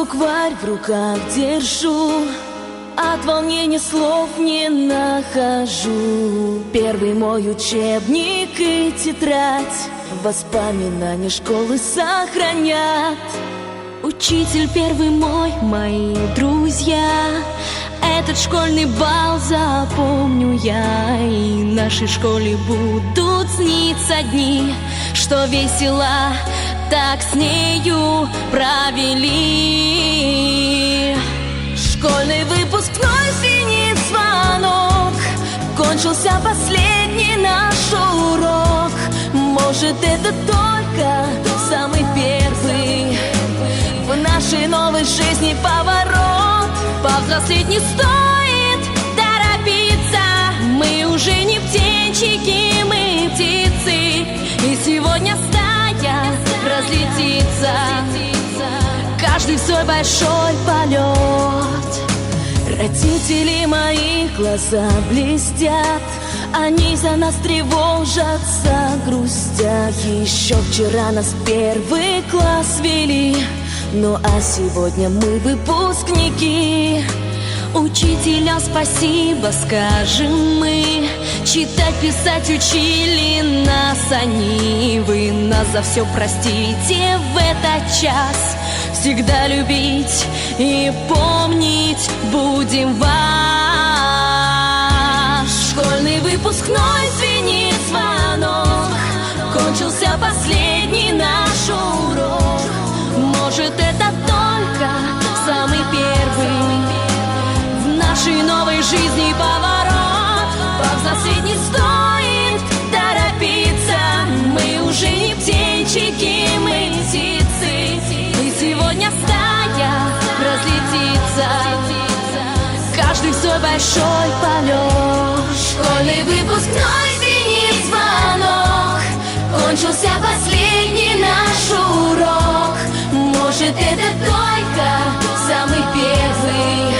букварь в руках держу, от волнения слов не нахожу. Первый мой учебник и тетрадь воспоминания школы сохранят. Учитель первый мой, мои друзья, этот школьный бал запомню я. И в нашей школе будут сниться дни, что весело так с нею провели. Школьный выпускной звенит звонок, кончился последний наш урок. Может, это только самый первый в нашей новой жизни поворот. Повзрослеть не стоит торопиться, мы уже не птенчики, мы птицы. И сегодня стая разлетится, каждый в свой большой полет. Родители мои глаза блестят, они за нас тревожатся, грустят. Еще вчера нас в первый класс вели, ну а сегодня мы выпускники. Учителям спасибо скажем мы, читать, писать учили нас они. Вы нас за все простите в этот час, всегда любить и помнить будем вас. Школьный выпускной звенит звонок, кончился последний наш урок. Может, это только самый первый в нашей новой жизни поворот. Повзрослеть не стоит торопиться, мы уже не птенчики, мы птицы. И сегодня стая разлетится, каждый в свой большой полет. Школьный выпускной звенит звонок, кончился последний наш урок. Может, это только самый первый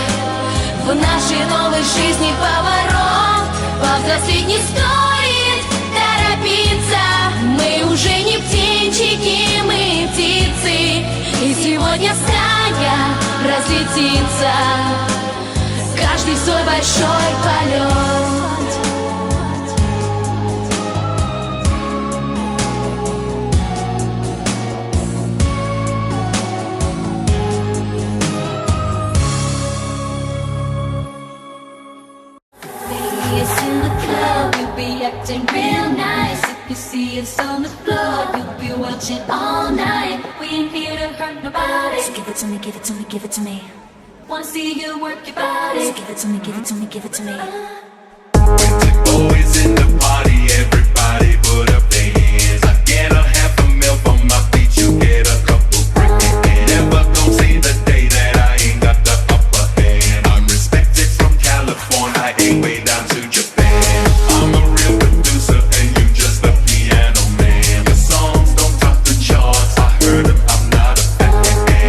в нашей новой жизни поворот. Повзрослеть не стоит торопиться, мы уже не птенчики, мы птицы. И сегодня стая разлетится, каждый в свой большой полет. Acting real nice. If you see us on the floor, you'll be watching all night. We ain't here to hurt nobody. So give it to me, give it to me, give it to me. Wanna see you work your body. So give it to me, give it to me, give it to me. With the boys in the party, everybody put up their hands. I get a half a mil for my feet, you get a couple bricks. Never gon' see the day that I ain't got the upper hand. I'm respected from California, I ain't way down to Japan. I'm a real producer and you just a piano man. Your songs don't top the charts, I heard them, I'm not a fan.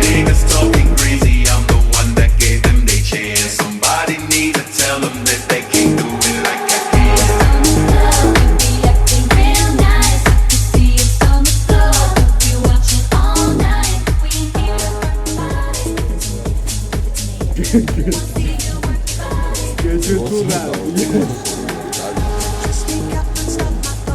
Niggas talking crazy, I'm the one that gave them their chance. Somebody need to tell them that they can't do it like I can. Be acting real nice. If you see us on the floor, you'll be watching all night. We ain't here to hurt nobody. Wanna see you work your body.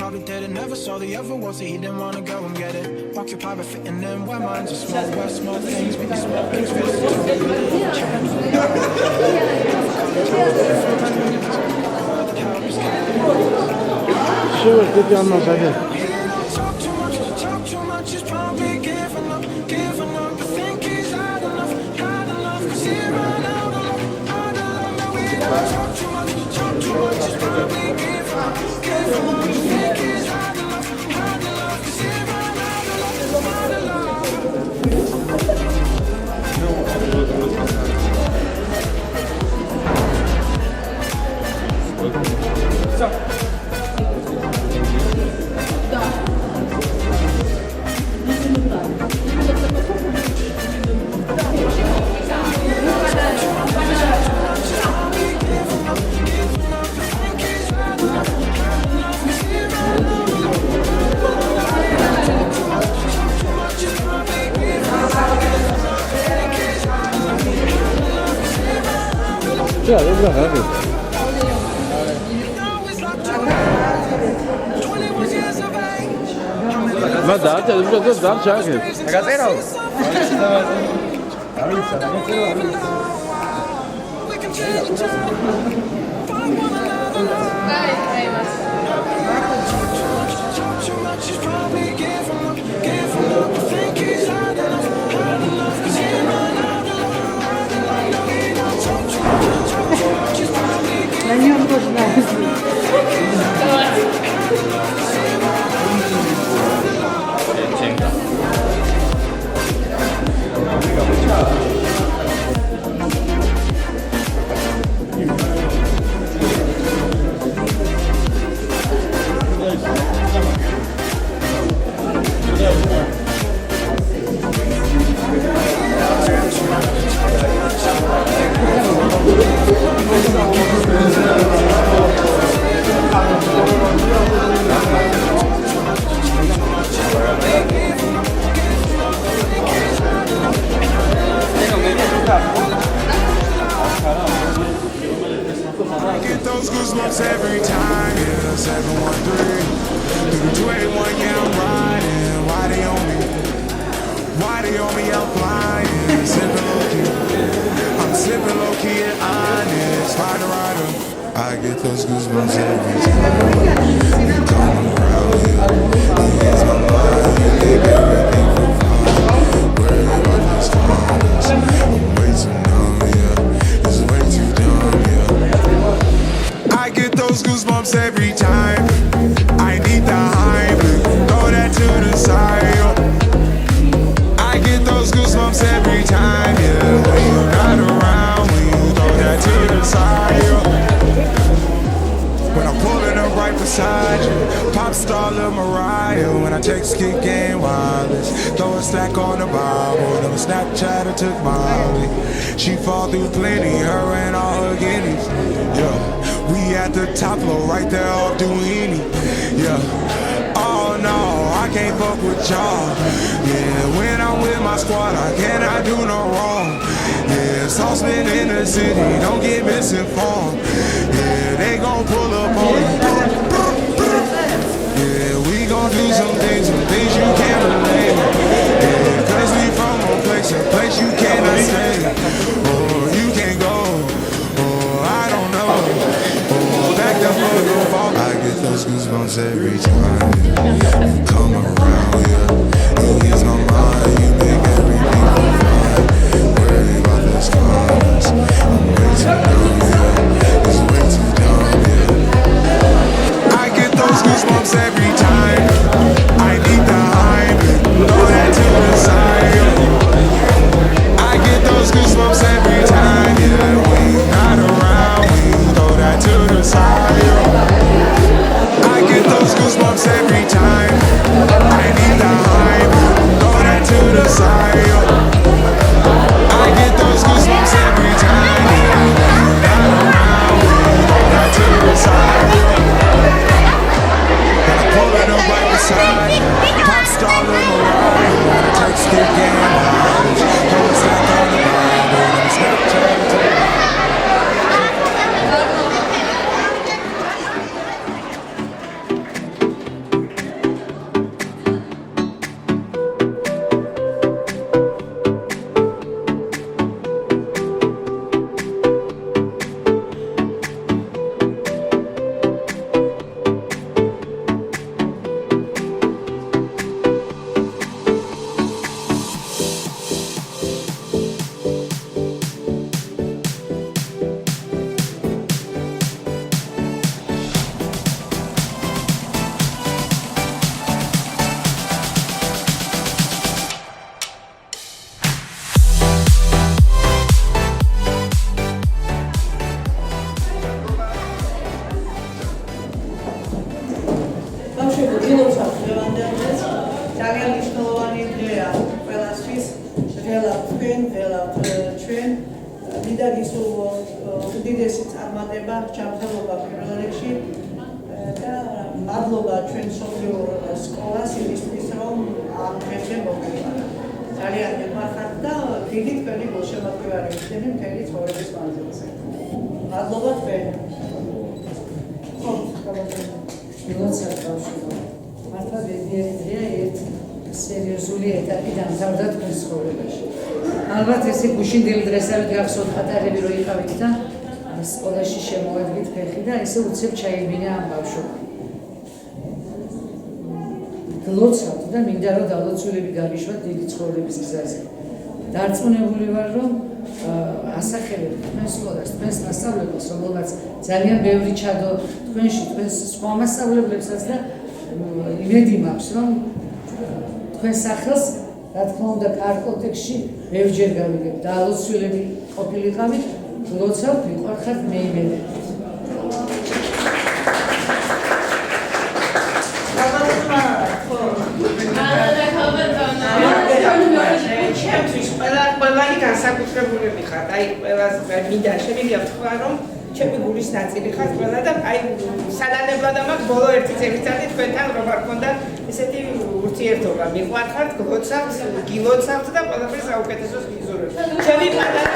probably did it. Never saw the other world, so he didn't wanna go and get it. Occupied by fitting in where minds are small, where small things be the small things. Sure, good job, no second. Talk too much, he's probably giving up. I think he's had enough, 'cause he ran out of love. No, we don't talk too much, he's probably giving up. I think he's had enough, 'cause he ran out of love. Ja, dat is wel heavy. 21 years of age. Maar dat zeg ik. We can change each other, find one another. Talk too much, he's probably giving up. I think he's had enough, 'cause he ran out of love. No, he don't talk too much, he's probably giving up. Get those goosebumps every time, yeah, 713 through the 281, yeah, I'm riding. Why they on me? Why they on me? I'm flying, sipping low key. I'm sipping low key and honest, rider. I get those goosebumps every time. You come around here, you ease my mind, you make everything feel fine. Worry about these comments, I'm way too numb, yeah. It's way too dumb, yeah. I get those goosebumps every time. I need the hype, throw that to the side. I get those goosebumps every time, yeah. When you're not around, when you throw that to the side. When I'm pulling up right beside you, pop star Lil Mariah. When I text kick game wireless, throw a stack on the Bible. Never Snapchat or took Molly. She fall through plenty, her and all her guineas. Yeah, we at the top floor, right there off Duini. Yeah, oh no, I can't fuck with y'all. Yeah, when I'm with my squad, I cannot do no wrong. Yeah, saucepan in the city, don't get misinformed. Yeah, they gon' pull up on you. Yeah, we gon' do some things you can't relate. Yeah, 'cause we from a place you cannot stay. Or you can't go, or I don't know. Or back the fuck up, I get those goosebumps every time. You come around, yeah. You ease my mind, you make everything feel fine. Worry about those comments, I'm way too dumb, yeah. It's way too dumb, yeah. I get those goosebumps every time. I need the hype, throw that to the side. I get those goosebumps every time, yeah. When you're not around, when you throw that to the side. I get those goosebumps every time. I need the hype, throw that to the side. I get those goosebumps every time, yeah. When you're not around, when you throw that to the side. And I'm pulling up right beside you. Pop star Lil Mariah. Text kick game wireless. Throw a stack on the Bible. Never Snapchat or take ბავშვებო, გილოცავთ დღევანდელს. ძალიან მნიშვნელოვანი დღეა ყველასთვის. ღელავთ თქვენ, ღელავთ ჩვენ. მინდა გისურვოთ უდიდესი წარმატება, ჯანმრთელობა პირველ რიგში და მადლობა ჩვენ სოფლიო სკოლას იმისთვის, რომ ამ დღეზე მოგიყვანა. ძალიან გეხმართ და დიდი თქვენი გულშემატკივარი ვიქნები მთელი ცხოვრების მანძილზე. მადლობა თქვენ. გილოცავთ ბავშვებო, მართლა ბედნიერი დღეა, ერთ სერიოზული ეტაპი დამთავრდა თქვენს ცხოვრებაში. ალბათ ესე გუშინდელი დღესავით გახსოვთ ხატარები რო იყავით და სკოლაში შემოვედგით ფეხი და ესე უცებ ჩაიბინა ამ ბავშვმა. გლოცავთ და მინდა რომ დალოცულები გაგიშვათ დიდი ცხოვრების გზაზე. დარწმუნებული ვარ, რომ ასახებებ თქვენ სკოლას, თქვენს მასწავლებლებს, რომელმაც ძალიან ბევრი ჩადო თქვენში, თქვენს სხვა მასწავლებლებსაც და იმედი მაქვს, რომ თქვენ სახელს, რა თქმა უნდა, კარგ კონტექსტში ბევრჯერ გავიგებ. დალოცულები ყოფილიყავით, გლოცავთ, მიყვარხართ, მეიმედებით. ჩემთვის ყველანი განსაკუთრებულები ხართ. აი, ყველას მინდა შემიძლია ვთქვა, რომ ჩემი გულის ნაწილი ხართ ყველა და აი, საგანებლად ამაქვს ბოლო ერთი წელიწადი თქვენთან რომ არ მქონდა ესეთი ურთიერთობა. მიყვარხართ, გლოცავთ, გილოცავთ და ყველაფერს საუკეთესოს გიზურებთ. ჩემი პატარა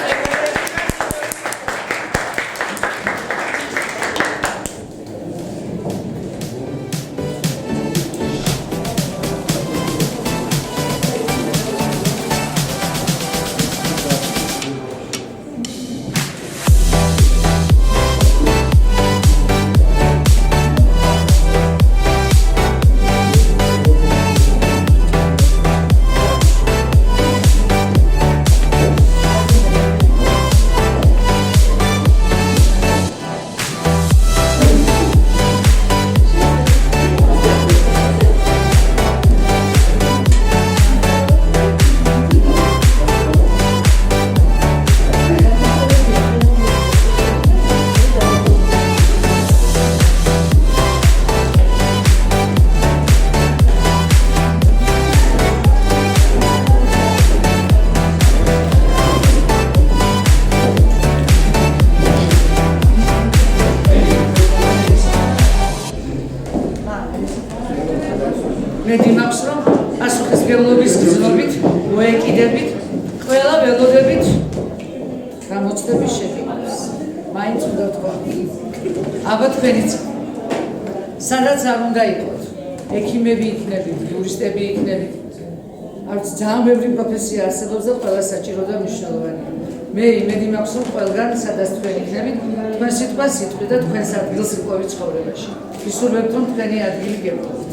მედი მაქვს, რომ პასუხისმგებლობის გზნობით, მოეკიდებით, ყველა ველოდებით გამოცდების შედეგებს. მაინც უნდა ვთქვა. აბა თქვენიც სადაც არ უნდა იყოთ. ექიმები იქნებით, იურისტები იქნებით. არც ძალიან ბევრი პროფესია არსებობს და ყველა საჭირო და მნიშვნელოვანია. მე იმედი მაქვს, რომ ყველგან სადაც თქვენ იქნებით, თქვენ სიტყვა სიტყვი და თქვენს ადგილს იპოვეთ ცხოვრებაში. ვისურვებთ, რომ თქვენი ადგილი გეპოვოთ.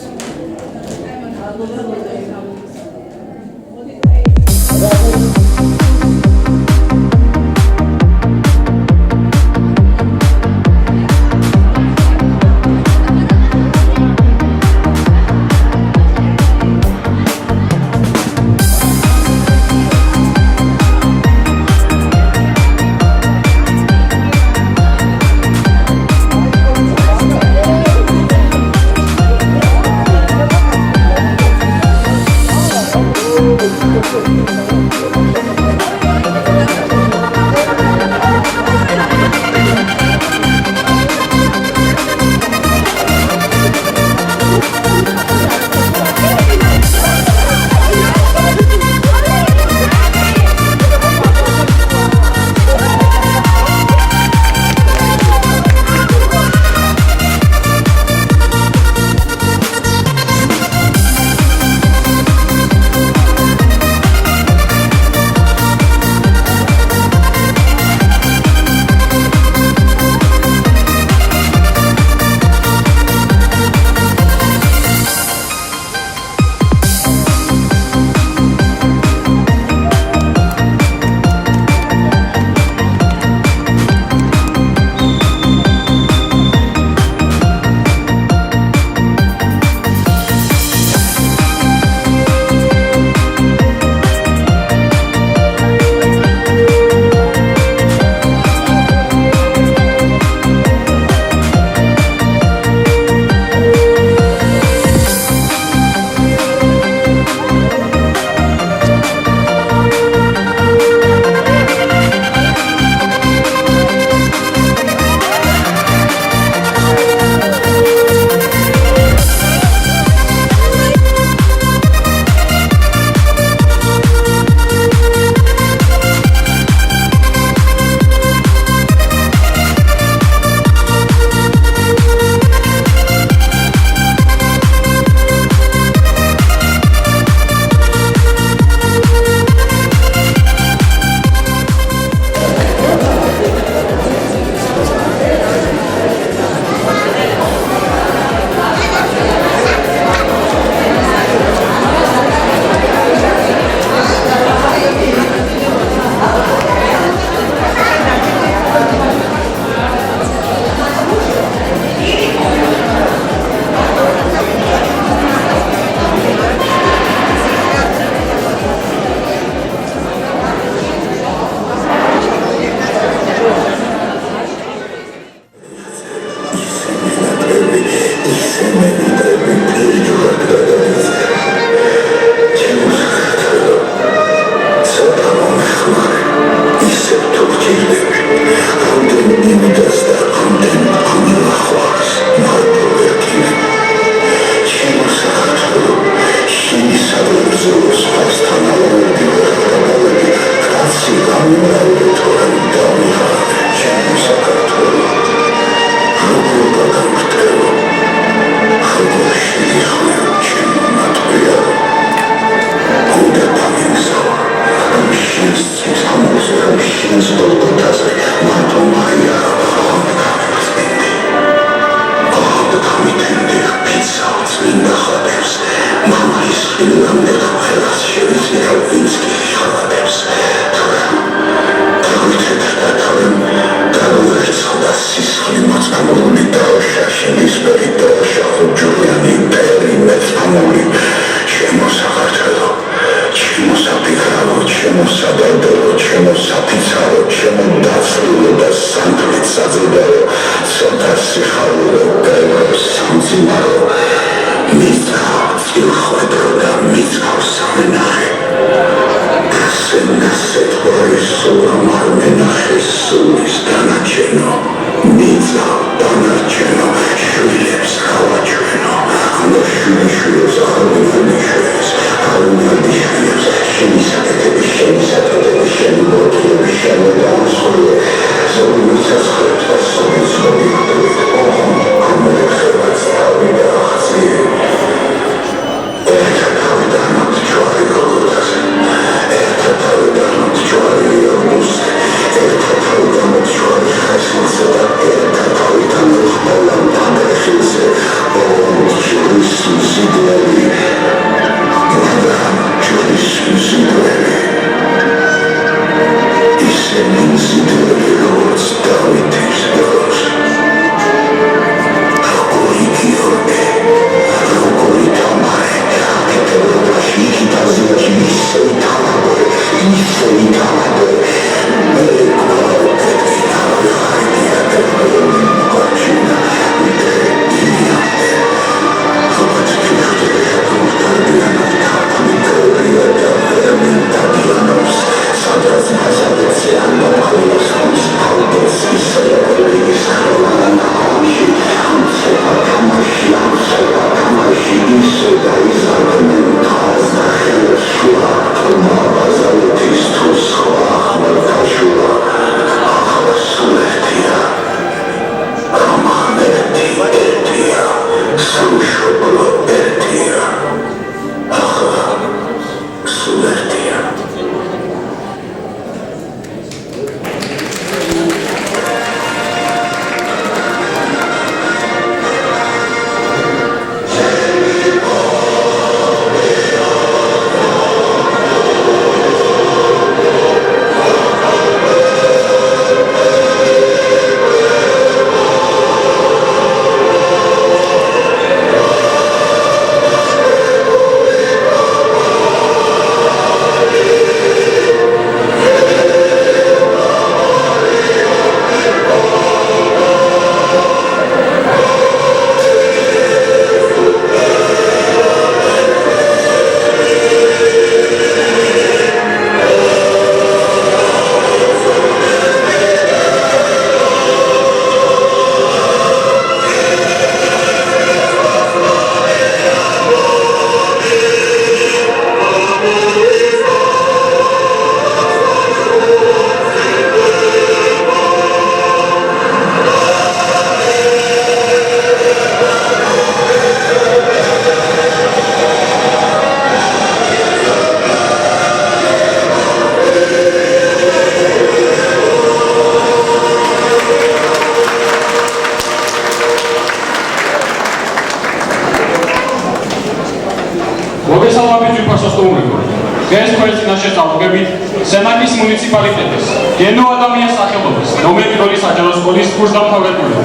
სენაკის მუნიციპალიტეტის გენო ადამიანის სახელობის ნომერი 2 საჯარო სკოლის კურსდამთავრებული.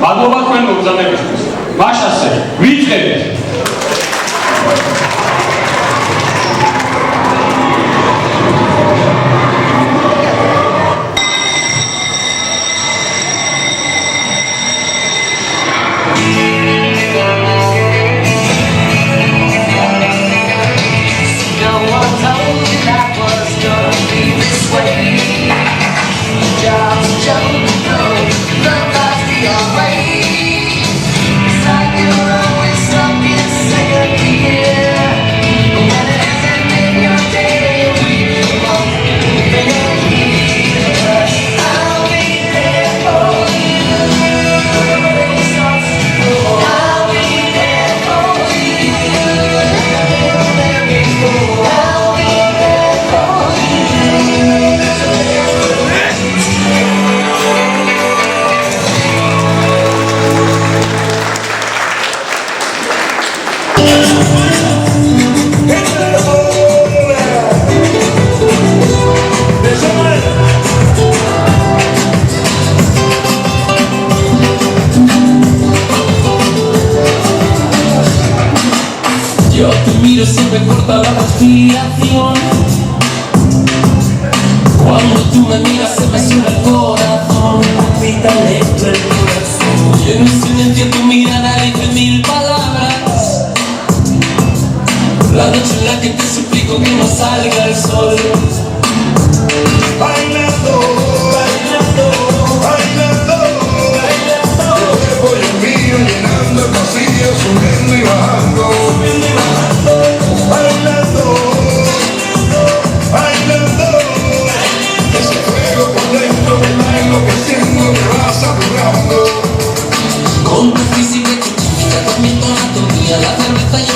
მადლობა თქვენ მობრძანებისთვის. მაშასე ვიწყებით. Yo te miro, se me corta la respiración. Cuando tú me miras, se me sube el corazón. Palpita lento el corazón. Y en un silencio tu mirada dice 1000 palabras. La noche en la que te suplico que no salga el sol. Bailando, bailando, bailando, bailando. El cuerpo y el mío llenando el pasillo, subiendo y bajando, bailando,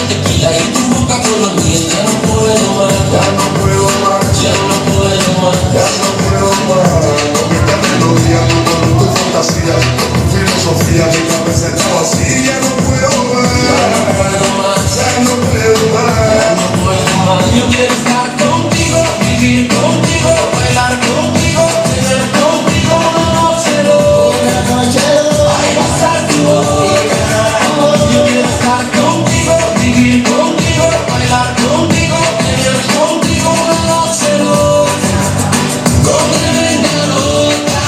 de tequila y tu boca con la mía. Ya no puedo más, ya no puedo más, ya no puedo más, ya no puedo más. Con esta melodía, con tu fantasía, con tu filosofía, mi cabeza está vacía. Ya no puedo más, ya no puedo más, ya no puedo más, ya no puedo más. Yo quiero estar contigo, vivir contigo, bailar contigo, tener contigo una noche loca. Ay, pasar tu boca. Yo quiero estar contigo, vivir contigo, bailar contigo, tener contigo una noche loca. Con tremenda loca.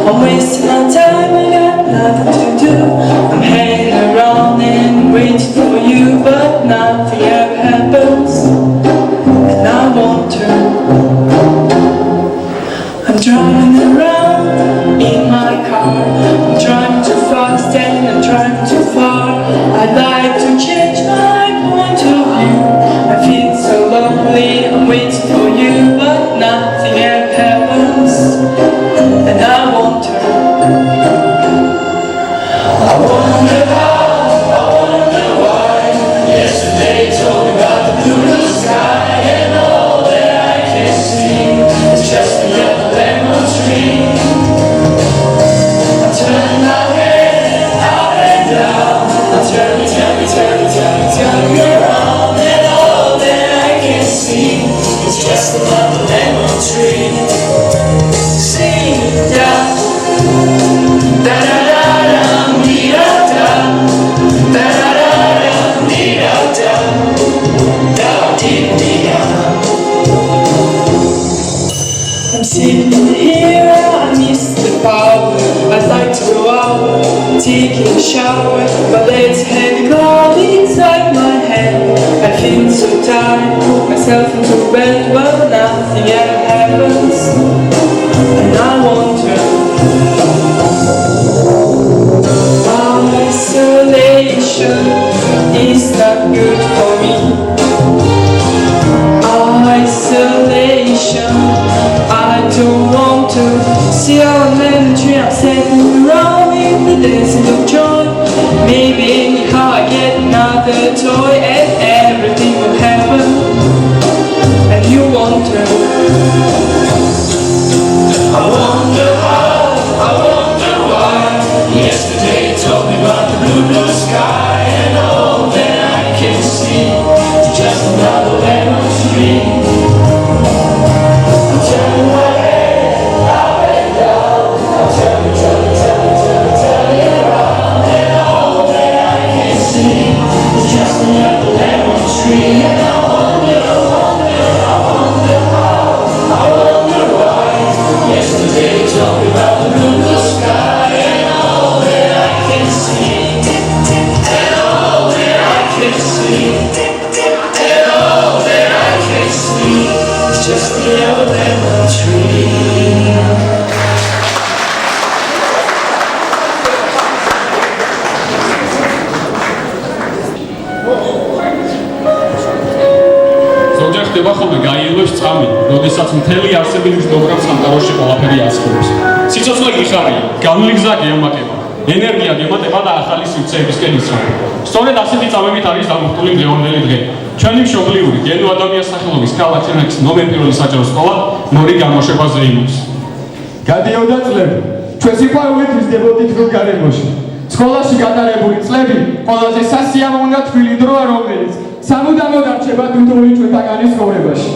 I'm wasting my time, I got nothing to do. I'm hanging around and waiting for you, but nothing ever happens. And I want to. I'm driving around in my car. I'm driving too fast and I'm driving too far. I'd like to change my point of view. I feel so lonely, I'm waiting for you, but nothing ever happens. And I wonder how, I wonder why. Yesterday told me about the blue sky, and all that I can see is just another lemon tree. I turn my head up and down, I turn me around, and all that I can see is just another lemon tree. See ya. Da da da da dee da da, da da da da dee da da, da dee dee da. I'm sitting here, I miss the power. I'd like to go out, taking a shower, but it's heavy cloud inside my head. I feel so tired, put myself into bed, but nothing ever happens. And I wonder. Isolation is not good for me. Isolation, I don't want to see all the energy I'm sending around in the dancing of joy. Maybe anyhow I get another toy and everything will happen. And you wonder, I wonder how, I wonder why. Yesterday told me about the blue sky, and all that I can see is just another lemon tree. I'm turning my head up and down, I'm turning around, and all that I can see is just another lemon tree. And I wonder how, I wonder why. Yesterday told me about the blue sky, and all that I can see, and all that I can see, and all that I can see is just the other lemon tree. ზოგჯერ ხდება ხოლმე გაიელვებს წამი, როდესაც მთელი არსებილი მშობლად სამყაროში ყველაფერი ასრულებს. სიცოცხლე გიხარია, განვლი გზა გეომატება, ენერგია გემატება და ახალი სივრცეებისკენ იცვლება. სწორედ ასეთი წამებით არის დამოუკიდებელი დღევანდელი დღე. ჩვენი მშობლიური გენო ადამიანის სახელობის ქალაქ თიანეთის ნომერ პირველი საჯარო სკოლა ნორი გამოშვებაზე იმობს. გადიოდა წლები, ჩვენ სიყვარულით ვიზრდებოდით თბილ გარემოში. სკოლაში გატარებული წლები ყველაზე სასიამოვნო თბილი დროა, რომელიც სამუდამოდ არჩება თითოეული ჩვენთაგანის ცხოვრებაში.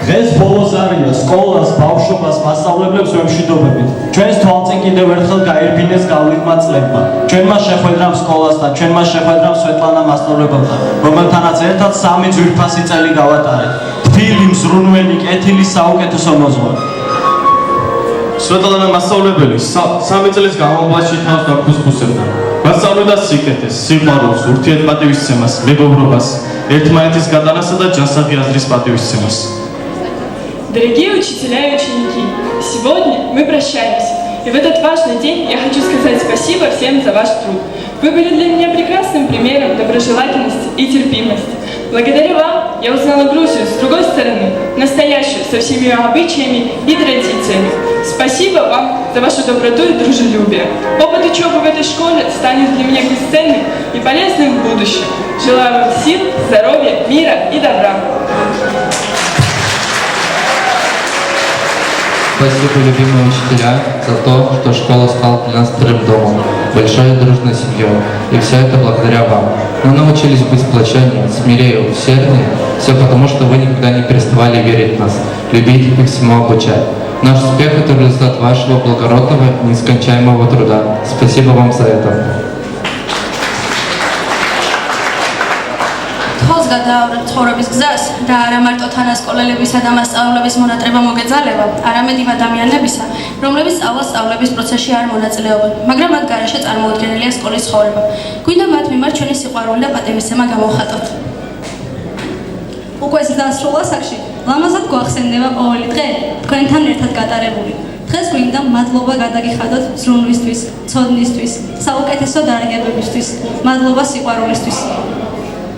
დღეს ბოლოს არია სკოლას, ბავშვობას, მასწავლებლებს ვემშვიდობებით. ჩვენს თვალწინ კიდევ ერთხელ გაირბინეს გავლიდმა წლებმა. ჩვენმა შეხვედრამ სკოლასთან, ჩვენმა შეხვედრამ სვეტლანა მასწავლებელთან, რომელთანაც ერთად 3 ძვირფასი წელი გავატარეთ. თბილი, მზრუნველი, კეთილი, საუკეთესო მოძღვარი. სვეტლანა მასწავლებელი 3 წლის განმავლობაში თავს დაფუძნებდა. მასწავლებდა სიკეთეს, სიყვარულს, ურთიერთპატივისცემას, მეგობრობას, ერთმანეთის გატანასა და ჯანსაღი აზრის პატივისცემას. Дорогие учителя и ученики, сегодня мы прощаемся. И в этот важный день я хочу сказать спасибо всем за ваш труд. Вы были для меня прекрасным примером доброжелательности и терпимости. Благодаря вам я узнала Грузию с другой стороны, настоящую, со всеми ее обычаями и традициями. Спасибо вам за вашу доброту и дружелюбие. Опыт учебы в этой школе станет для меня бесценным и полезным в будущем. Желаю вам сил, здоровья, мира и добра. Спасибо, любимые учителя, за то, что школа стала для нас вторым домом, большой и дружной семьей. И все это благодаря вам. Мы научились быть сплоченнее, смелее, усерднее. Все потому, что вы никогда не переставали верить в нас, любить и всему обучать. Наш успех – это результат вашего благородного, нескончаемого труда. Спасибо вам за это. Тхол როგორც გადაავრებ ცხოვრების გზას და არა მარტო თანასკოლელებისა და მასწავლებლების მონატრება მოგეძალება, არამედ იმ ადამიანებისა, რომლებიც სწავლების პროცესში არ მონაწილეობენ, მაგრამ მათ გარეშე წარმოუდგენელია სკოლის ცხოვრება. გვინდა მათ მიმართ ჩვენი სიყვარული და პატივისცემა გამოვხატოთ. უკვე ზრდასრულ ასაკში ლამაზად გვახსენდება ყოველი დღე თქვენთან ერთად გატარებული. დღეს გვინდა მადლობა გადაგიხადოთ ზრუნვისთვის, ცოდნისთვის, საუკეთესო დარგებებისთვის, მადლობა სიყვარულისთვის.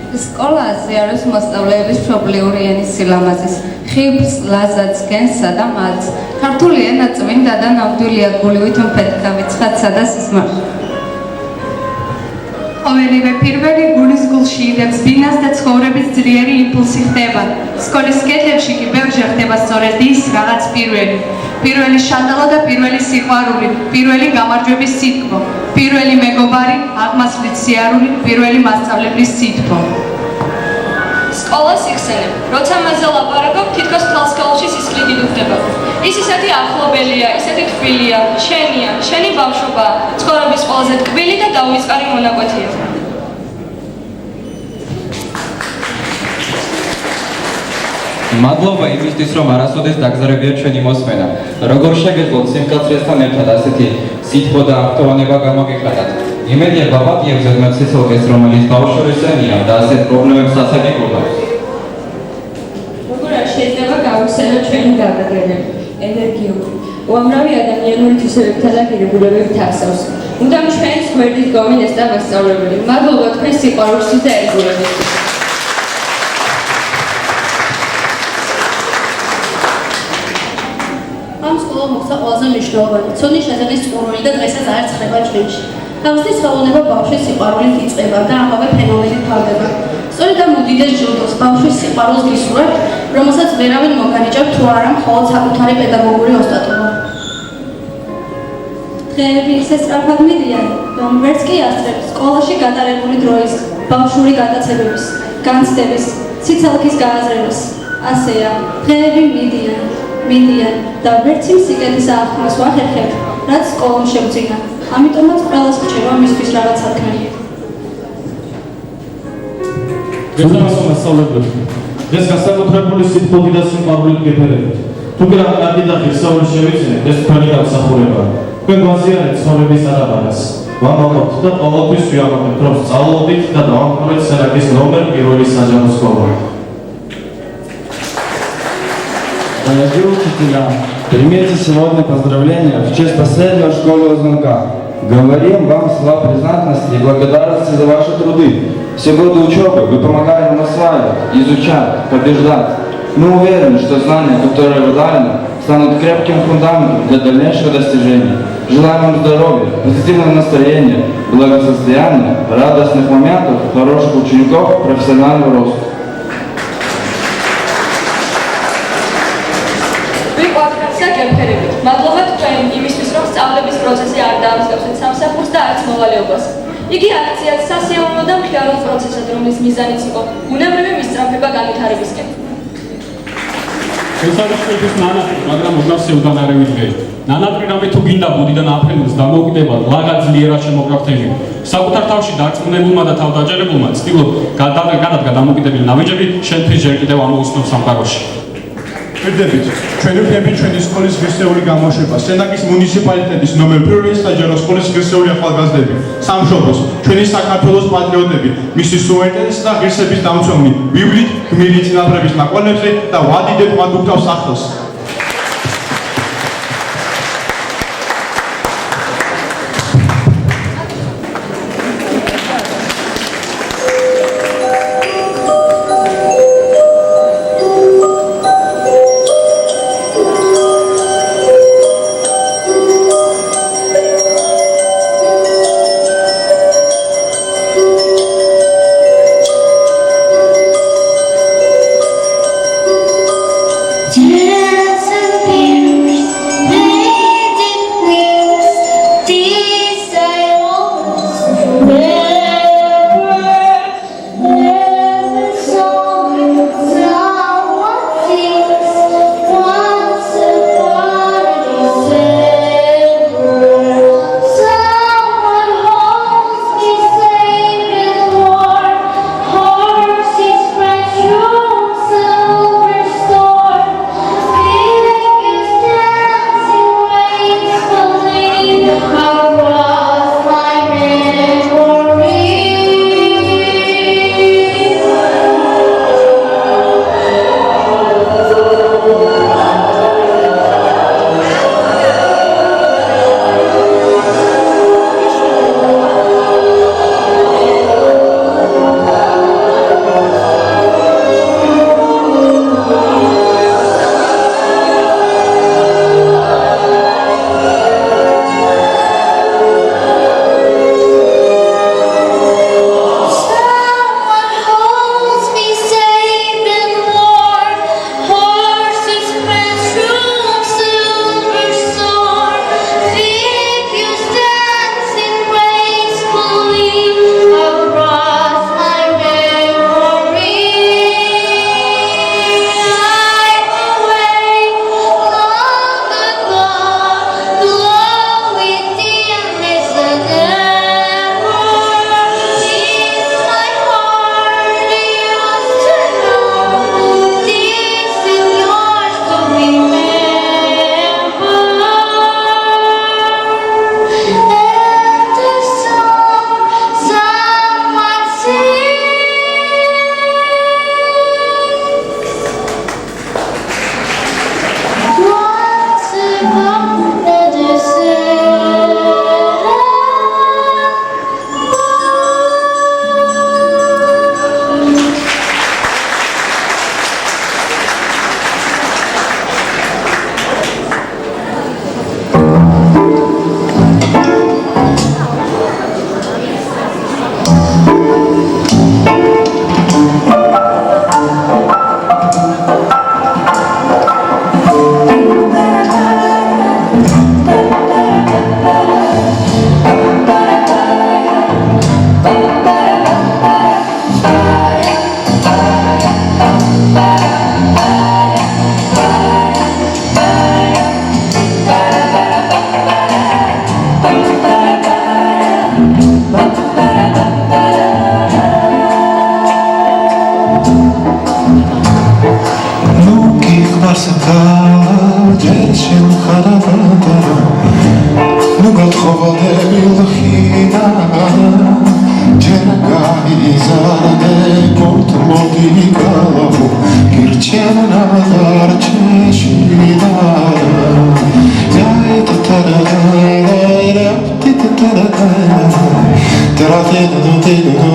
სკოლაზე არის მასწავლებლების მშობლიური ენის სილამაზის, ხიბს, ლაზათს, გენსა და მალს. ქართული ენა წმინდა და ნამდვილია გულივით მფეთქავი ცხადსა და სისხლში. ყოველივე პირველი გულის გულში იღებს ბინას და ცხოვრების ძლიერი იმპულსი ხდება. სკოლის კედლებში კი ბევრჯერ ხდება სწორედ ის რაღაც პირველი შანდალა და პირველი სიყვარული, პირველი გამარჯვების სიტყვა, პირველი მეგობარი, აღმასვლით სიარული, პირველი მასწავლებლის სითბო. სკოლას იხსენებ, როცა მასზე ლაპარაკობ, თითქოს მთელ სკოლაში სისხლი დიდუხდება. ის ისეთი ახლობელია, ისეთი თბილია, შენია, შენი ბავშვობაა, ცხოვრების ყველაზე ტკბილი და დაუვიწყარი მონაკვეთია. მადლობა იმისთვის, რომ არასოდეს დაგზარებიათ ჩვენი მოსმენა. როგორ შეგეძლოთ სიმკაცრესთან ერთად ასეთი სითბო და აღტოვანება გამოგიხადათ. იმედია ბაბაკიებს ზედმეტ სიცოცხლეს, რომელიც ბავშვობის ენია და ასეთ პრობლემებს ასეთ იკვლევს. როგორ არ შეიძლება გავიხსენოთ ჩვენი გაგრძელება, ენერგიული, უამრავი ადამიანური თვისებებითა და ღირებულებებით არსავს. უნდა ჩვენს გვერდით გავინეს და მასწავლებელი. მადლობა თქვენ სიყვარულისთვის და ერთგულებისთვის. ამ სკოლამ მოხდა ყველაზე მნიშვნელოვანი. ცოდნის შეძენის წყურვილი და დღესაც არც ხდება ჩვენში. თავისი ხელოვნება ბავშვის სიყვარულით იწყება და ამავე ფენომენით თავდება. სწორედ ამ უდიდეს ჯილდოს ბავშვის სიყვარულს გისურვებთ, რომელსაც ვერავინ მოგანიჭებთ თუ არა მხოლოდ საკუთარი პედაგოგური ოსტატობა. დღეები ისე სწრაფად მიდიან, რომ ვერც კი ასწრებს სკოლაში გატარებული დროის, ბავშვური გატაცებების, განცდების, ციცალქის გააზრებას. ასეა, დღეები მიდიან და ვერც იმ სიკეთის აღქმას ვახერხებთ, რაც სკოლამ შევძინა. ამიტომაც ყველას გრჩება მისთვის რაღაც საქმე. გესმის მასწავლებლები. ეს განსაკუთრებული სიტყვები და სიყვარულით გეფერებით. თუ კი რა კარგი და ღირსეული შევიცინეთ, ეს თქვენი დამსახურებაა. თქვენ გვაზიარეთ ცხოვრების არაბანას. ვამაყობთ და ყოველთვის ვიამაყებთ, რომ სწავლობდით და დავამთავრეთ სენაკის ნომერ 1 საჯარო სკოლა. Дорогие учителя, примите сегодня поздравления в честь последнего школьного звонка. Говорим вам слова признательности и благодарности за ваши труды. Все годы учебы вы помогали нам осваивать, изучать, побеждать. Мы уверены, что знания, которые вы дали нам, станут крепким фундаментом для дальнейших достижений. Желаем вам здоровья, позитивного настроения, благосостояния, радостных моментов, хороших учеников, профессионального роста. მადლობა თქვენ იმისთვის, რომ სწავლების პროცესი არ დაამსგავსეთ სამსახურს და არც მოვალეობას. იგი აქციაც სასიამოვნო და მხიარო პროცესად, რომლის მიზანიც იყო ბუნებრივი მისწრაფება განვითარებისკენ. შესაძლებელი ნანატრი, მაგრამ უბრალოდ სევდანარევი დღე. ნანატრი რამე თუ გინდა ბუდიდან აფრენოს დამოუკიდება ლაღა ძლიერად შემოგრაფთელი. საკუთარ თავში დარწმუნებულმა და თავდაჯერებულმა ცდილობ გადადგა დამოუკიდებელი ნაბიჯები შენთვის ჯერ კიდევ ამოუცნო სამყაროში. ვირდებით, ჩვენი ვქნებით ჩვენი სკოლის ღირსეული გამოშვება, სენაკის მუნიციპალიტეტის ნომერ 1 საჯარო სკოლის ღირსეული ახალგაზრდები, სამშობლოს, ჩვენი საქართველოს პატრიოტები, მისი სუვერენიტეტის და ღირსების დამცველი, ვივლით გმირი წინაპრების ნაკვალებზე და ვადიდეთ მათ უქთავს სახელს. Yeah. Nu gotchowane bilchina Джерагай изарде кот модикалу Кирчена дарчешина Яй татарайра титатарайра Таратеду теду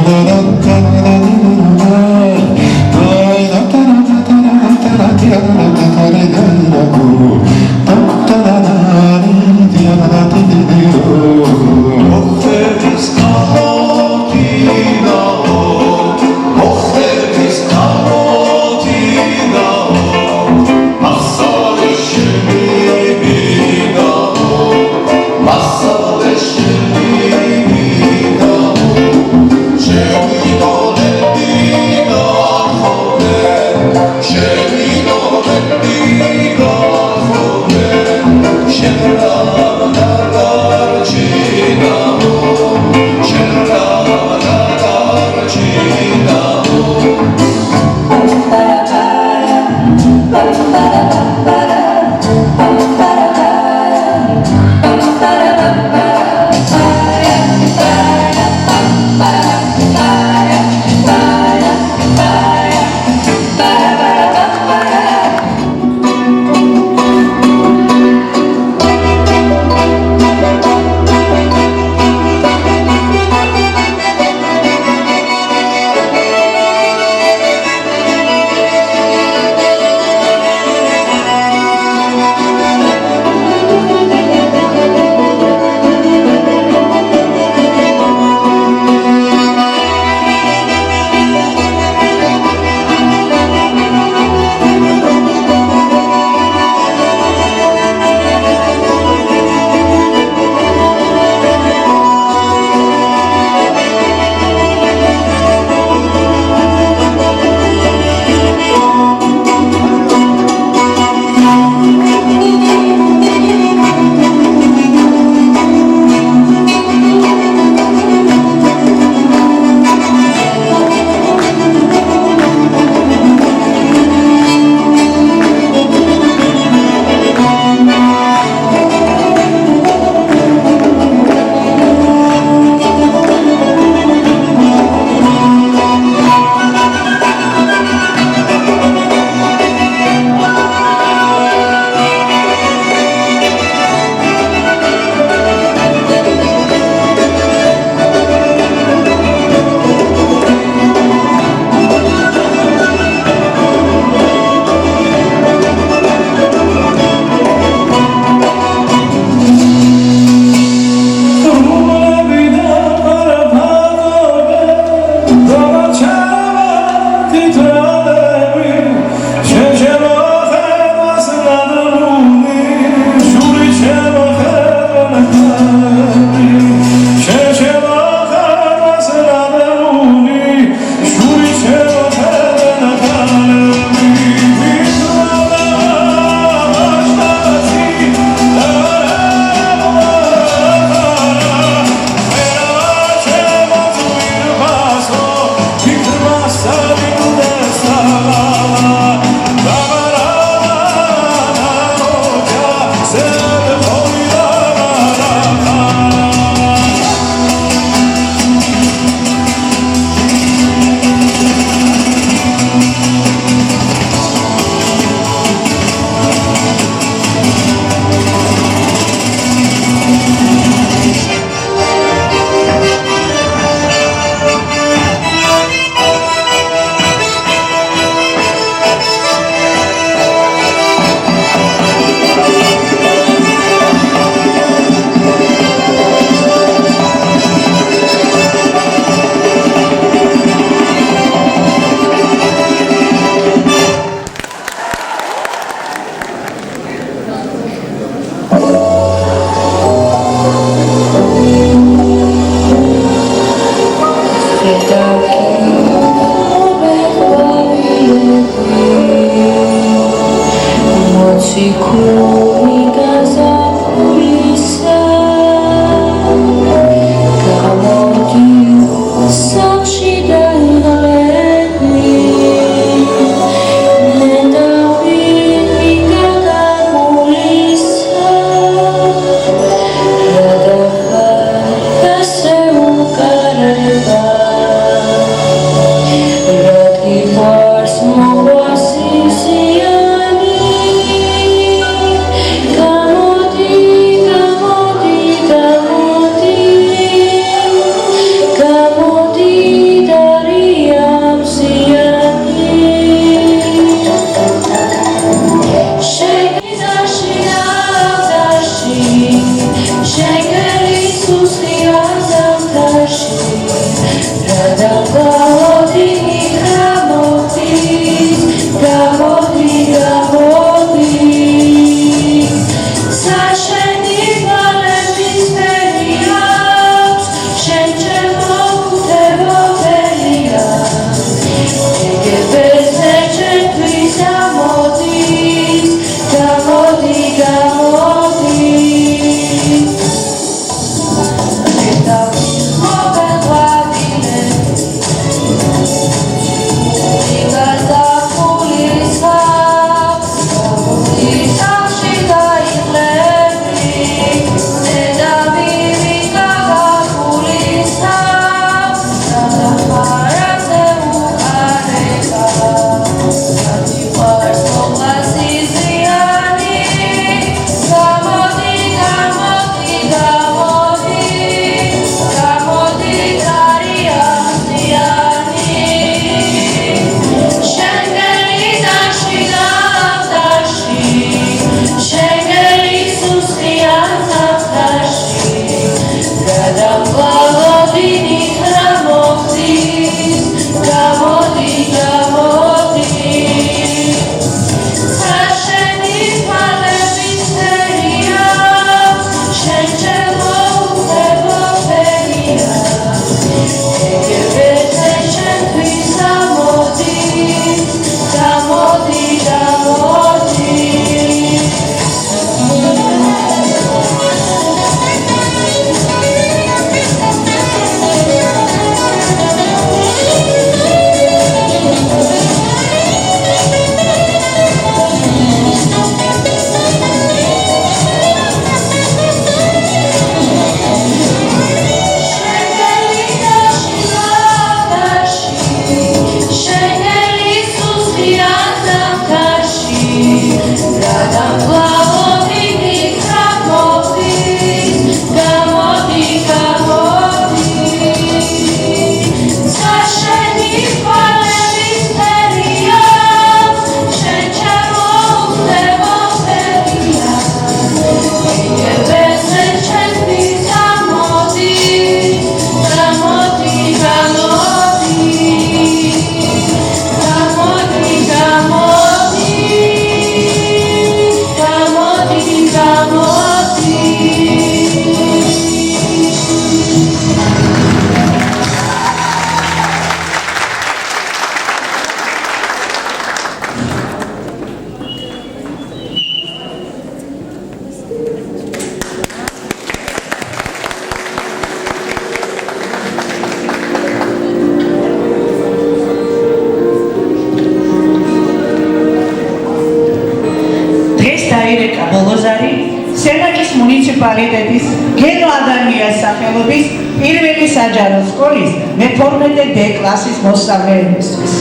მუნიციპალიტეტის გენო ადამიანის სახელობის პირველი საჯარო სკოლის მე-12 D კლასის მოსწავლეებისთვის.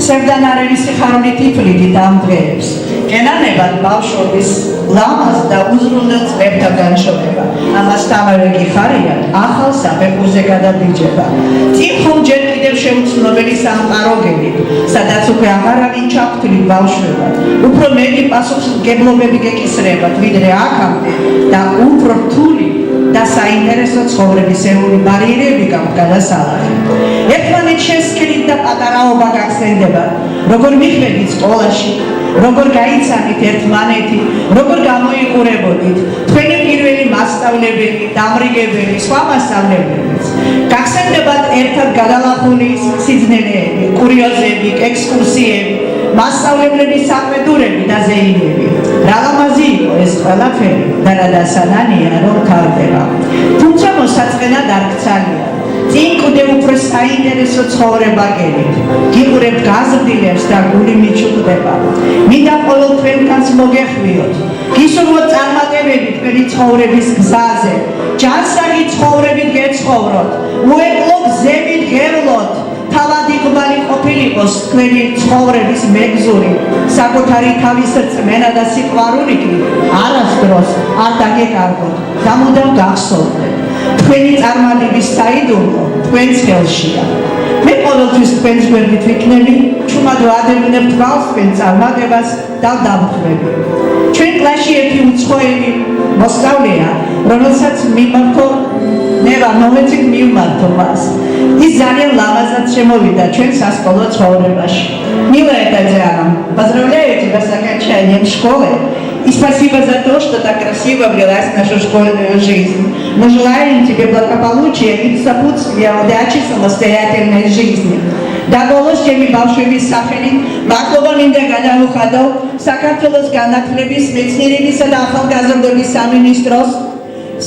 სევდანარელი სიხარული თითვლით ამ დღეებს გენანებად ბავშვობის ლამაზ და უზრუნელ წლებთან განშორება. ამასთანავე გიხარია ახალ საფეხურზე გადადიჯება. წიხომ ჯერ კიდევ შეუცნობელი სამყაროგები, სადაც უკვე აღარავინ ჩაფთვლით ბავშვებად. უფრო მეტი პასუხისმგებლობები გეკისრებათ, ვიდრე აქამდე და უფრო რთული და საინტერესო ცხოვრებისეული ბარიერები გაქვთ გადასალახი. ერთმანეთს შესქრით და პატარაობა გახსენდება, როგორ მიხვედით სკოლაში, როგორ გაიცანით ერთმანეთი, როგორ გამოიყურებოდით თქვენი პირველი მასწავლებელი, დამრიგებელი, სხვა მასწავლებლებიც. გახსენდებათ ერთად გადალახული სიძნელეები, კურიოზები, ექსკურსიები, მასწავლებლების საყვედურები და ზეიმები. რა ლამაზი იყო ეს ყველაფერი და რა დასანანია რომ თავდება. თუმცა მოსაწყენად არ გცალია. წინ კიდევ უფრო საინტერესო ცხოვრება გელით. გიყურებთ გაზრდილებს და გული მიჩუქდება. მინდა ყოველ თქვენგანს მოგეხვიოთ. გისურვოთ წარმატებები თქვენი ცხოვრების გზაზე. ჯანსაღი ცხოვრებით გეცხოვროთ. უეკლო გზებით გევლოთ. თავად იqbali ყოფილიყოს თქვენი ცხოვრების მეგზური. საკუთარი თავის რწმენა და სიყვარული კი არასდროს არ დაგეკარგოთ და მუდამ გახსოვდეთ. თქვენი წარმატების საიდუმლო თქვენს ხელშია. მე ყოველთვის თქვენს გვერდით ვიქნები, ჩუმად ვადევნებ თვალს თქვენ წარმატებას და დავთვლები. ჩვენ კლასში ერთი უცხოელი მოსწავლეა, რომელსაც მიმართო მე ვარ მომეცით მივმართო მას. ის ძალიან ламазად შემოვიდა ჩვენ სასკოლო ცხოვრებაში. Мила это Диана, поздравляю тебя с окончанием школы и спасибо за то, что так красиво влилась в нашу школьную жизнь. Мы желаем тебе благополучия и сопутствия, удачи в самостоятельной жизни. დაბოლოს ჩემი ბავშვების სახელით მადლობა მინდა გადავუხადო საქართველოს განათლების, მეცნიერებისა და ახალგაზრდობის სამინისტროს,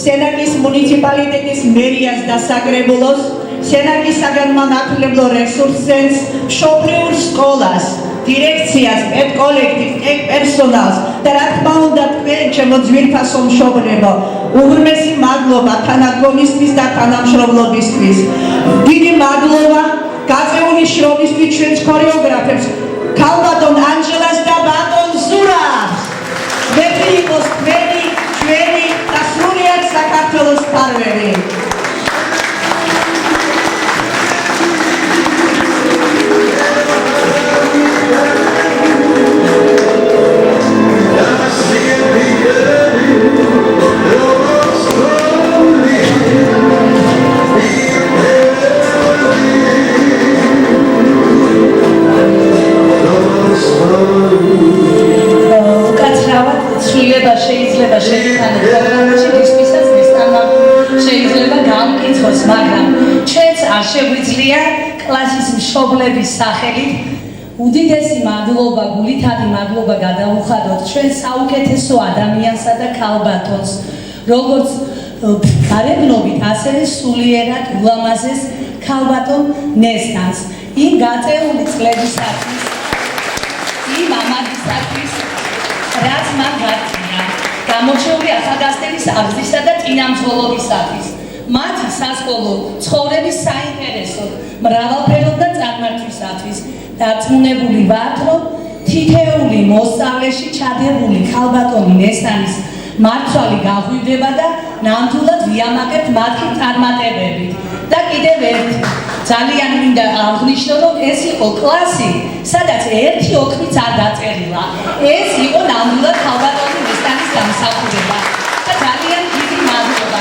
სენაკის მუნიციპალიტეტის მერიას და საკრებულოს, სენაკის საგანმანათლებლო რესურს ცენტრს, მშობლიურ სკოლას, დირექციას, პედკოლექტივს, პერსონალს და რა თქმა უნდა თქვენ ჩემო ძვირფასო მშობლებო, უღრმესი მადლობა თანადგომისთვის და თანამშრომლობისთვის. დიდი მადლობა გაწეული შრომისთვის ჩვენს ქორეოგრაფებს, ქალბატონ ანჯელას და ბატონ ზურაბს. მეგრი იყოს თქვენი, ჩვენი და სრულიად საქართველოს ფარველი. შეიძლება შეგიტანოთ პროგრამაში ისმისაც მისთანა შეიძლება გამკითხოს, მაგრამ ჩვენც არ შეგვიძლია კლასის მშობლების სახელით უდიდესი მადლობა, გულითადი მადლობა გადავუხადოთ ჩვენ საუკეთესო ადამიანსა და ქალბატონს, როგორც გარეგნობით, ასევე სულიერად ულამაზეს ქალბატონ ნესტანს. იმ გაწეული წლებისათვის, იმ ამაგისათვის, რაც მან გაწია, გამოჩეული ახალგაზრდების აღზრდისა და წინამძღოლობისათვის, მათი სასკოლო ცხოვრების საინტერესოდ, მრავალფეროდ და წარმართვისათვის. დარწმუნებული ვართ, რომ თითეული მოსწავლეში ჩადებული ქალბატონი ნესტანის მარცვალი გაღვივდება და ნამდვილად ვიამაყებთ მათი წარმატებებით. და კიდევ ერთი ძალიან მინდა აღნიშნო, რომ ეს იყო კლასი, სადაც ერთი ოქრიც არ დაწერილა. ეს იყო ნამდვილად ქალბატონი ნესტანის გამსახურება. და ძალიან დიდი მადლობა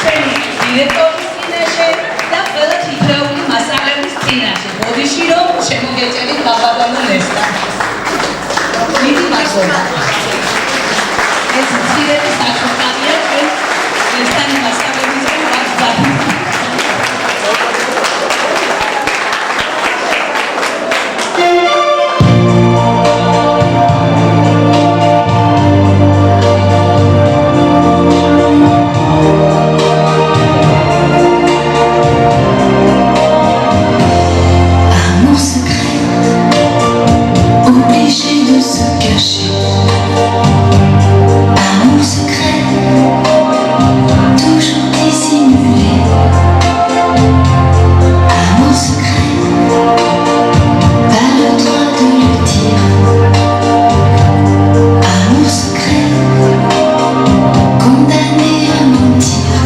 ჩვენი დირექტორის წინაშე და ყველა თითოეული მასწავლებლის წინაშე. ბოდიში რომ შემოგეჭერით ქალბატონო ნესტანს. დიდი მადლობა. ეს მცირედი საჩუქარია ჩვენ ნესტანის მასწავლებისგან ვართ. Obligé de se cacher. Amour secret. dissimuler. Amour secret, pas le droit de le dire. Amour secret, condamné à mentir.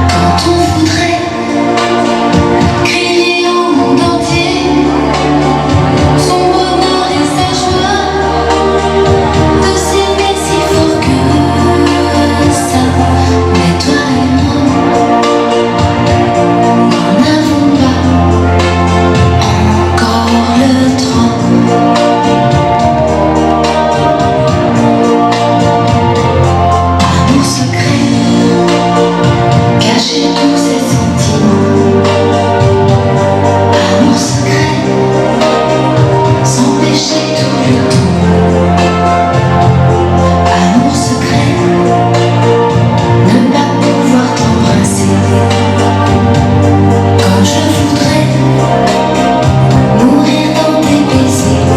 Quand on voudrait crier au monde entier son bonheur et sa joie, de s'aimer si fort que ça. Mais toi et moi, n'en avons pas encore le droit. Amour secret, cacher tous ses sentiments. Amour secret, s'empêcher tout le temps. Amour secret, ne pas pouvoir t'embrasser. Quand je voudrais mourir dans tes baisers.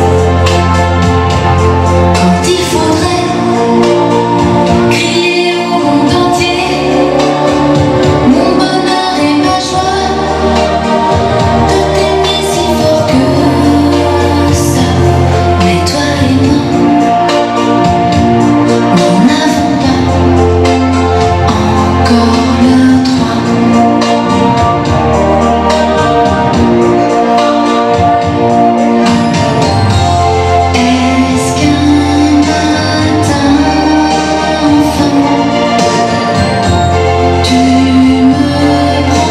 Quand il faudrait crier au monde entier mon bonheur et ma joie, de t'aimer si fort que ça. Mais toi et moi, n'en avons pas encore le droit. Est-ce qu'un matin enfin tu me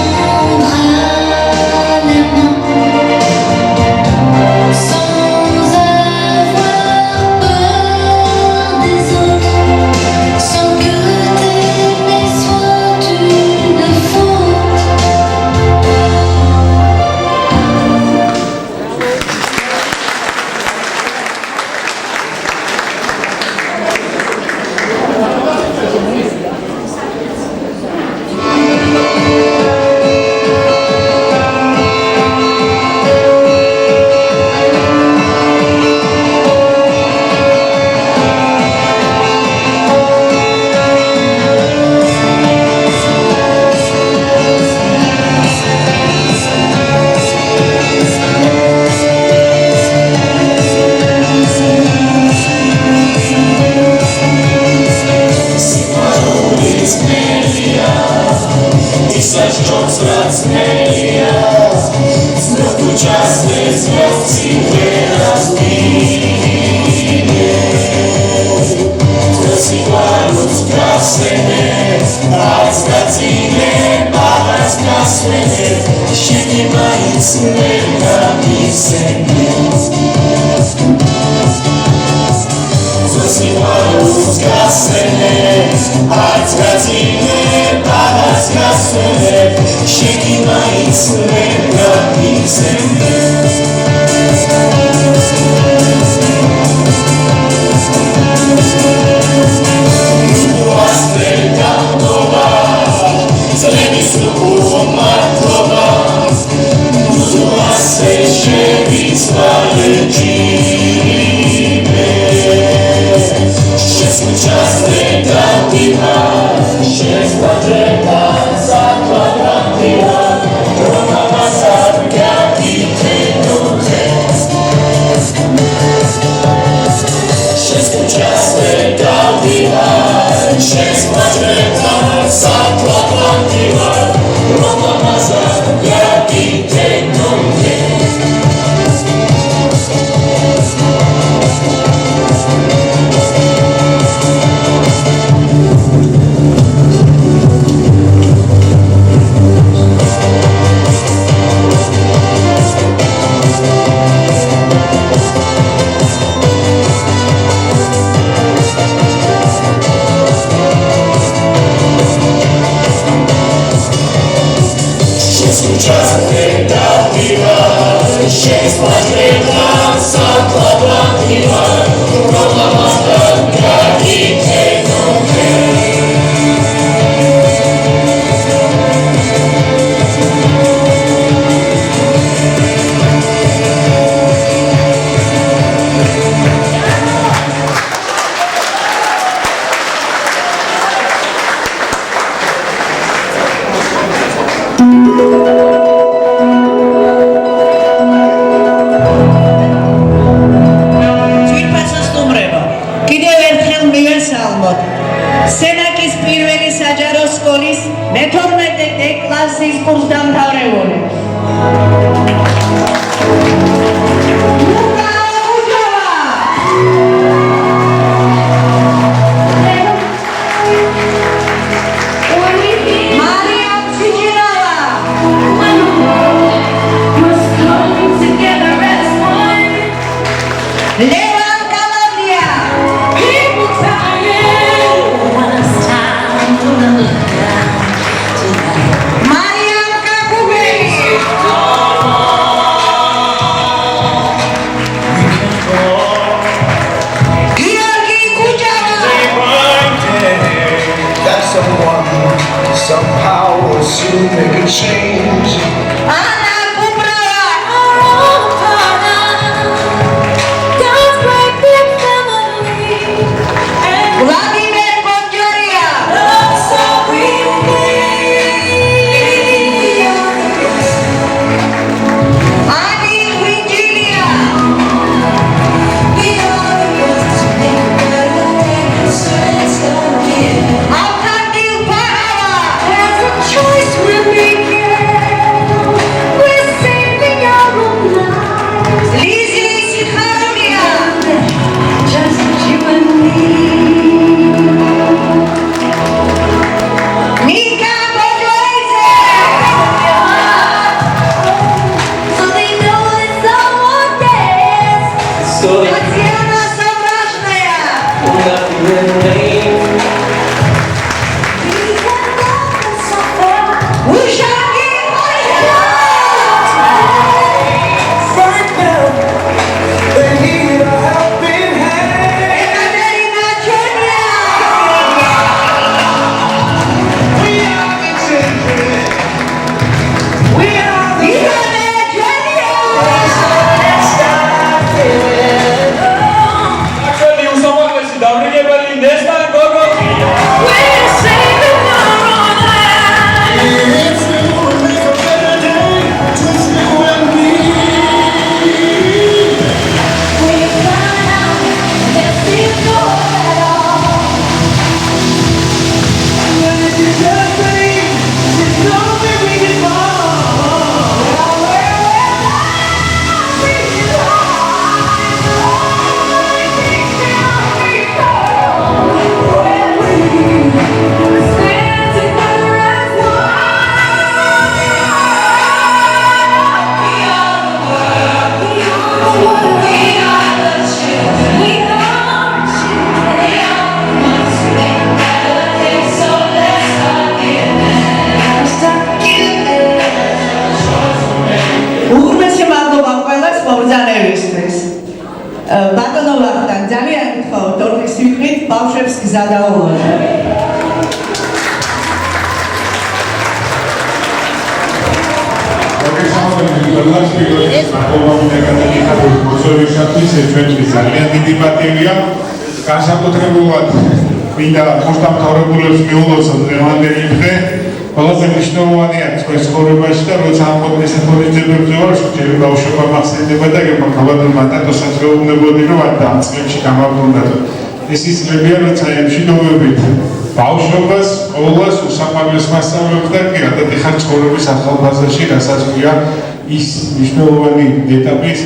prendras la main sans avoir peur des autres, sans que t'aimer soit une faute? პირველი საჯარო სკოლის მე-12 კლასის კურსდამთავრებული. Somehow we'll soon make a change. ბატონოვახთან ძალიან გთხოვ თორქის ვიყრით ბავშვებს გზა დაუვარდეთ. ძალიან დიდი პატივია განსაკუთრებულად მინდა მოსამთავრებულებს მიულოცოთ დღევანდელი დღე. ყველაზე მნიშვნელოვანია თქვენს ცხოვრებაში და როცა ამბობთ ესეთონიძებებზე ვარ, შეიძლება ბავშვობა მახსენდება და გემოქავადმა ტატოსაც გეუბნებოდი, რომ ამ წლებში გამაბრუნდათ. ეს ის წლებია, როცა ემშვიდობებით ბავშვობას, სკოლას, უსამართლოს მასწავლებელს და კი რადგან ხარ ცხოვრების ახალგაზრდაში, რასაც ქვია ის მნიშვნელოვანი ეტაპის,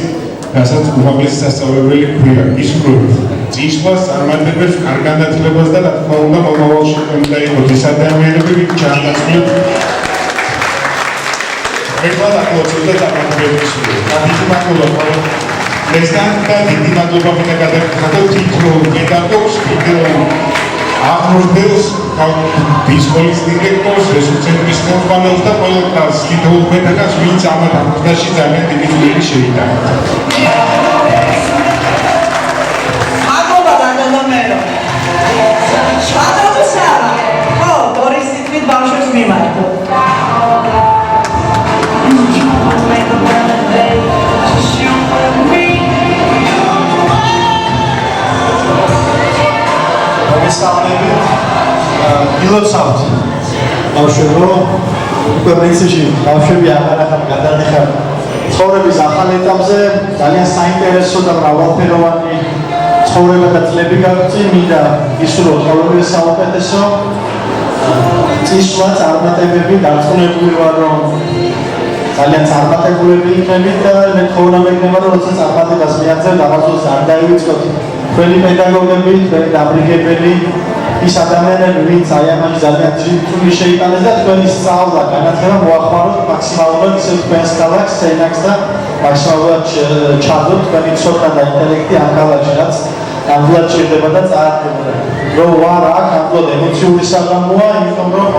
რასაც უმაღლესი სასწავლებელი ქვია, ისურვებით წინსვლას, წარმატებებს, კარგ განათლებას და რა თქმა უნდა მომავალში უნდა იყოს ის ადამიანები, ვინც ჩაანაცვლებს ერთმანეთს და წარმატებებს. დიდი მადლობა. ესთან და დიდი მადლობა მინდა გადაგიხადოთ იქ რომ პედაგოგს აღნიშნავს სკოლის დირექტორს, რესურსების ხელმძღვანელს და ყველა თითოეულ პედაგოგს, ვინც ამ დაფასში ძალიან დიდი წვლილი შეიტანა. ილოცავთ ბავშვებო, უკვე პრინციპში ბავშვები აღარ გადადიხარ ცხოვრების ახალ ეტაპზე, ძალიან საინტერესო და მრავალფეროვანი ცხოვრება და წლები გაგვწია, მინდა ისურვოთ ყოველივე საუკეთესო წისვლა წარმატებები დარწმუნებული ვარ რომ ძალიან წარმატებულები იქნებით და მე თხოვნა მეკნება რომ როცა წარმატებას მიაღწევთ ამას არ დაივიწყოთ თქვენი პედაგოგები, თქვენი დამრიგებელი ის ადამიანები, ვინც აი ამაში ძალიან ძირითული შეიტანეს და თქვენი სწავლა, განათლება მოახმაროთ მაქსიმალურად ისე თქვენს ქალაქს, სენაკს და მაქსიმალურად ჩადოთ თქვენი ცოდნა და ინტელექტი ამ ქალაქში, რაც ნამდვილად ჭირდება და წააგდება. რომ ვარ აქ, ნამდვილად ემოციური საღამოა, იმიტომ რომ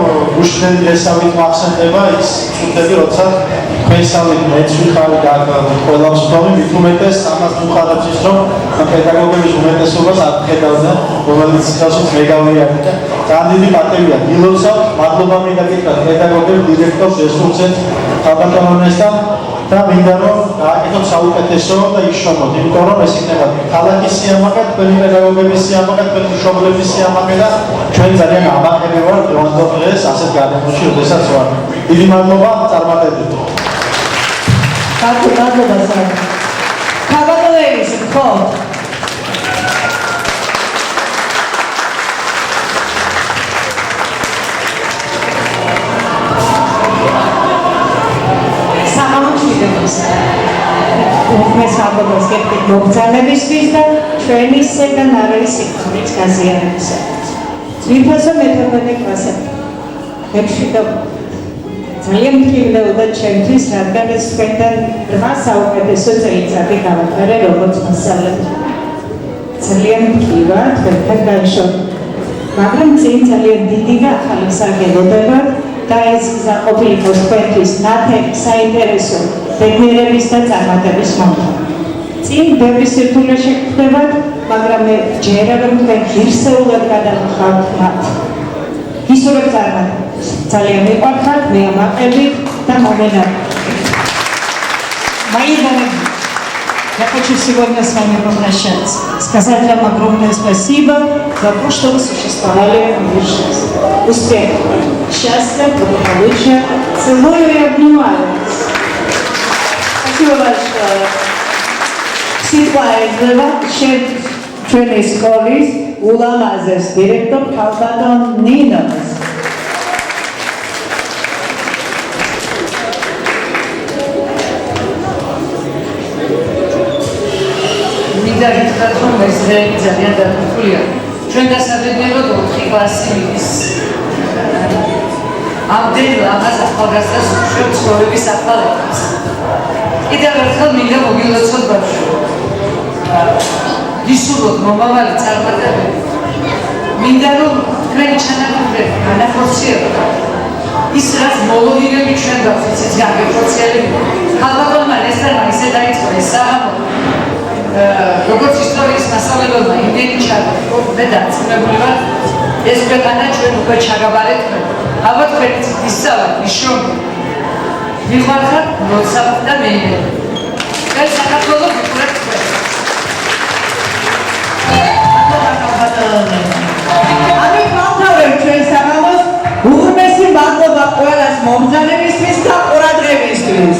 უშნელი ესავით მახსენდება ის წუთები, როცა თქვენსავით მეც ვიხარ და ყველა მსხმობი მით უმეტეს ამას ვუხარებს ის რომ პედაგოგების უმეტესობას არ ხედავდა, რომელიც ხელშიც მე გავიარე და ძალიან დიდი პატივია. დილოცავთ, მადლობა მინდა გითხრათ პედაგოგებს, დირექტორს, რესურსებს, ხალხატონესთან და მინდა რომ გააკეთოთ საუკეთესო და იშრომოთ, იმიტომ რომ ეს იქნება ქალაქის სიამაყე, თქვენი პედაგოგების სიამაყე, თქვენი მშობლების სიამაყე და ჩვენ ძალიან ამაყები ვართ დღევანდელ დღეს ასეთ გარემოში, როდესაც ვარ. დიდი მადლობა, წარმატებით. მადლობა სამ. კაბალერის ხო? უქმეს ამბობს გეტყვით მოგზაურებისთვის და ჩვენი სეგან არ არის სიკვდილის გაზიანებისათვის. ძვირფასო მე-12 კლასები. ექვსი ძალიან მტკივნეოდა ჩემთვის, რადგან ეს თქვენთან 8 საუკეთესო წელიწადი გავატარე როგორც მასწავლებელი. ძალიან მტკივა თქვენთან განშორ. მაგრამ წინ ძალიან დიდი და ახალი საგებოდება და ეს გზა ყოფილიყო თქვენთვის ნათელი, საინტერესო ბედნიერების და წარმატების მომხდარი. წინ ბევრი სირთულე შეგხვდებათ, მაგრამ მე ჯერა რომ თქვენ ღირსეულად გადავხავთ მათ. გისურვებ წარმატებას. ძალიან მიყვარხართ, მე ამაყებით და მომენაყებით. Мои дорогие, я хочу сегодня с вами попрощаться. Сказать вам огромное спасибо за то, что вы существовали в мире жизни. Успехов, счастья, благополучия. Целую и обнимаю вас. Спасибо большое. Ситуация шеф ჩვენი სკოლის ულამაზეს დირექტორ ქალბატონ ნინოს. მინდა გითხრათ, რომ ეს ძალიან დათმობილია. ჩვენ დასაბედნიეროდ 4 კლასი ის ამდენ ლამაზ ახალგაზრდას უშვებთ ცხოვრების ახალებას. კიდევ ერთხელ მინდა მოგილოცოთ ბავშვებო. გისურვოთ მომავალი წარმატებები. მინდა რომ თქვენი ჩანაფიქრები განახორციელოთ. ის რაც მოლოდინები ჩვენ გვაქვს, ისიც გაგეხორციელებით. ქალბატონმა რესტერმა ისე დაიწყო ეს საღამო. როგორც ისტორიის მასწავლებელმა იმდენი ჩაგდო, მე დარწმუნებული ვარ, ეს ქვეყანა ჩვენ უკვე ჩაგაბარეთ. ალბათ თქვენიც ისწავლეთ, ისრომით. მიყვარხართ, მოცავთ და მეიმედებით. ეს საქართველო გიყურებთ თქვენ. ამით მთავრობ ჩვენ საღამოს უღრმესი მადლობა ყველას მომბრძანებისთვის და ყურადღებისთვის.